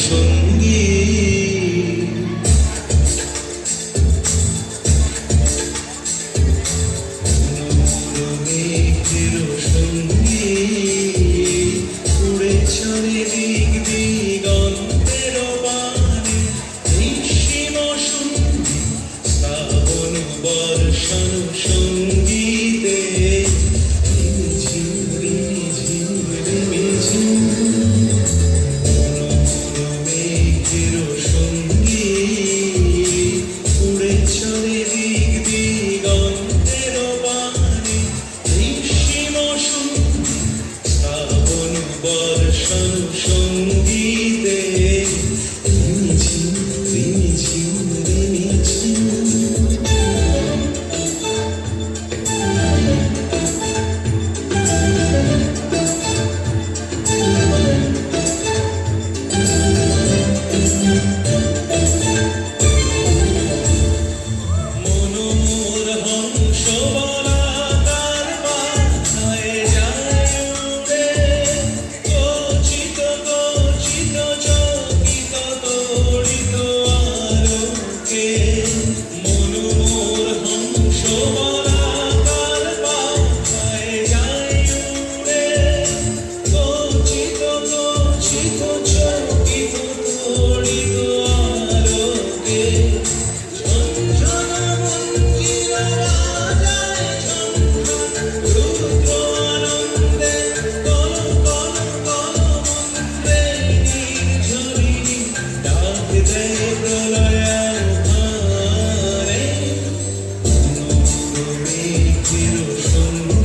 সঙ্গী মেঘের সঙ্গী উড়ে চলে দিক দিগন্তের বাণী নিঃসীম সঙ্গী শ্রাবণ বর্ষণ সঙ্গীতে সঙ্গীতে রিমিঝিম রিমিঝিম রিমিঝিম মনোমোর হংস বলাকার বাধায় যায় উড়ে গচ্ছিত গচ্ছিত চকিত তড়িত আলোকে মনোমোর হংস বলাকার বাধায় যায় উড়ে গচ্ছিত গচ্ছিত চকিত তড়িত আলোকে সঙ্গী